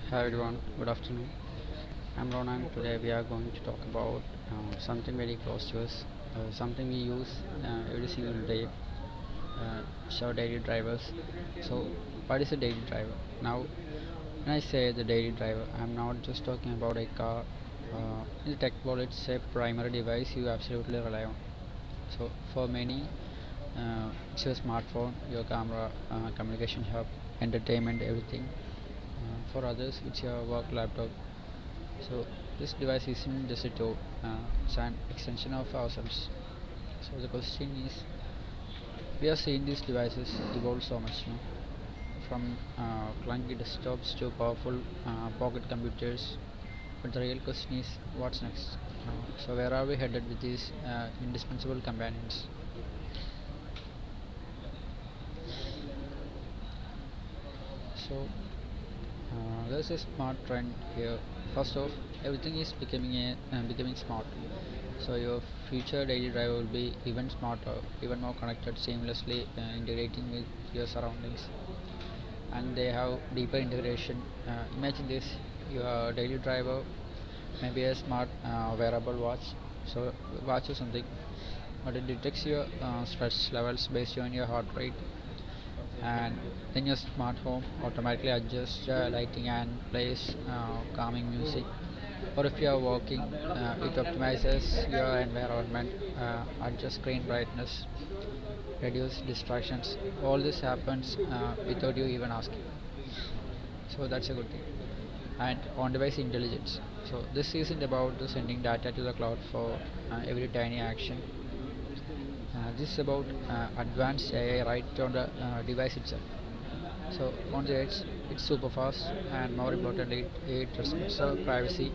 Hi everyone, good afternoon. I'm Ronan. Today we are going to talk about something very close to us, something we use every single day, our daily drivers. So, what is a daily driver? Now, when I say the daily driver, I'm not just talking about a car. In the tech world, it's a primary device you absolutely rely on. So, for many, it's your smartphone, your camera, communication hub, entertainment, everything. For others, it's your work laptop. So this device isn't just a tool, it's an extension of ourselves. So the question is, we are seeing these devices evolve so much, from clunky desktops to powerful pocket computers. But the real question is, what's next? So where are we headed with these indispensable companions? So there's a smart trend here. First off, everything is becoming smart. So your future daily driver will be even smarter, even more connected, seamlessly integrating with your surroundings, and they have deeper integration. Imagine this: your daily driver may be a smart wearable watch, so watch or something, but it detects your stress levels based on your heart rate, and then your smart home automatically adjusts lighting and plays calming music. Or if you are walking, it optimizes your environment, adjusts screen brightness, reduce distractions. All this happens without you even asking. So that's a good thing. And on-device intelligence. So this isn't about the sending data to the cloud for every tiny action. This is about advanced AI right on the device itself. So on the edge, it's super fast, and more importantly, it respects our privacy.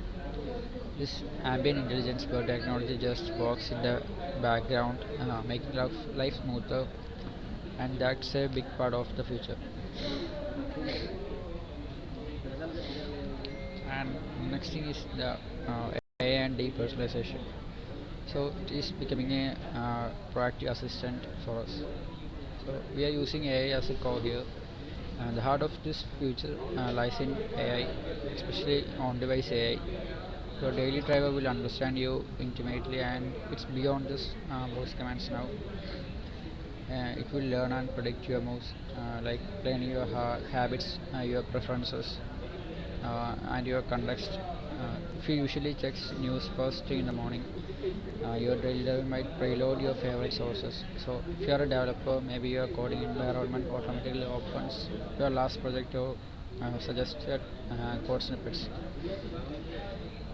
This ambient intelligence where technology just works in the background, making life smoother, and that's a big part of the future. And next thing is the AI and depersonalization. So it is becoming a proactive assistant for us. So we are using AI as a core here, and the heart of this future lies in AI, especially on-device AI. Your daily driver will understand you intimately, and it's beyond just voice commands now. It will learn and predict your moves, like planning your habits, your preferences, and your context. If you usually check news first thing in the morning, your daily driver might preload your favorite sources. So if you are a developer, maybe your coding environment automatically opens your last project or suggested code snippets.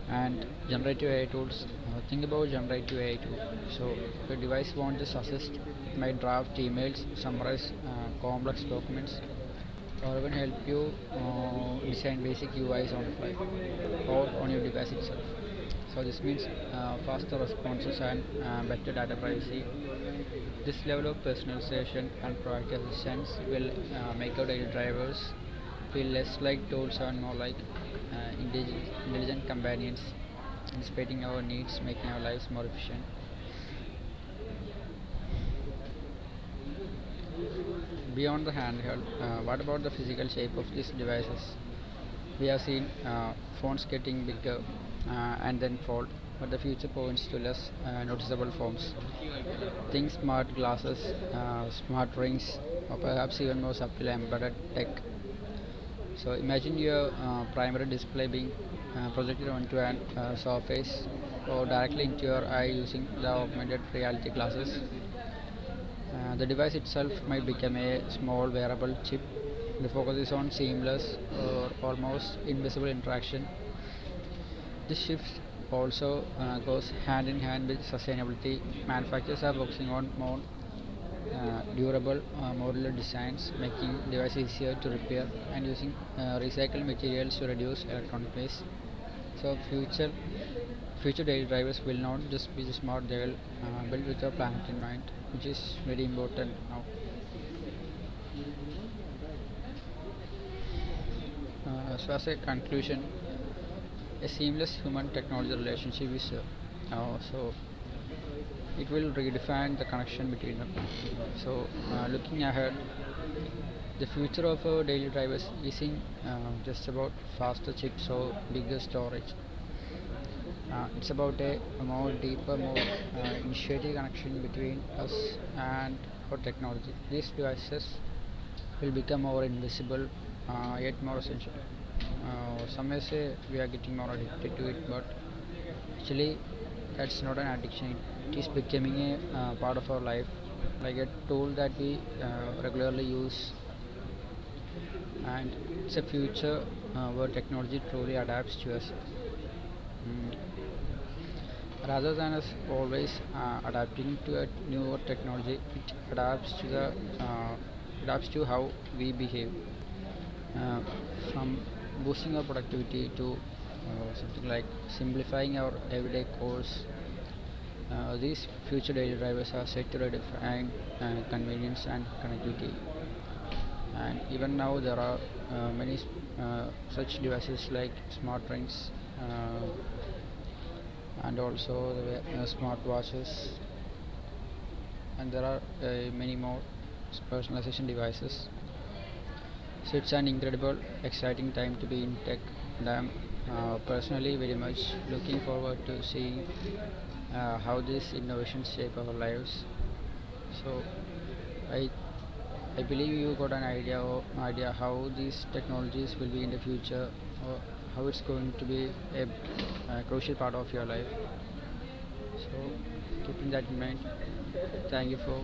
And generative AI tools. Think about generative AI too. So the device won't just assist; it might draft emails, summarize complex documents, or even help you design basic UIs on the fly or on your device itself. So this means faster responses and better data privacy. This level of personalization and proactive assistance will make our daily drivers feel less like tools and more like intelligent companions, anticipating our needs, making our lives more efficient. Beyond the handheld, what about the physical shape of these devices? We have seen phones getting bigger and then fold, but the future points to less noticeable forms. Think smart glasses, smart rings, or perhaps even more subtle embedded tech. So imagine your primary display being projected onto an surface or directly into your eye using the augmented reality glasses. The device itself might become a small wearable chip. The focus is on seamless or almost invisible interaction. This shift also goes hand in hand with sustainability. Manufacturers are focusing on more durable modular designs, making devices easier to repair and using recycled materials to reduce electronic waste. So future daily drivers will not just be smart; they will build with the planet in mind, which is very important now. So as a conclusion, a seamless human technology relationship is so it will redefine the connection between them. So looking ahead, The future of our daily drivers isn't just about faster chips or bigger storage. It's about a more deeper, more initiative connection between us and our technology. These devices will become more invisible, yet more essential. Some may say we are getting more addicted to it, but actually, that's not an addiction. It is becoming a part of our life, like a tool that we regularly use, and it's a future where technology truly adapts to us. Mm, Rather than us always adapting to a newer technology, it adapts to how we behave, uh, from boosting our productivity to something like simplifying our everyday course. These future daily drivers are set to redefine convenience and connectivity. And even now, there are many such devices like smart rings, and also the smart watches, and there are many more personalization devices. So it's an incredible, exciting time to be in tech, and I'm personally very much looking forward to seeing how these innovations shape our lives. So I I believe you got an idea how these technologies will be in the future, or how it's going to be a crucial part of your life. So keeping that in mind, thank you for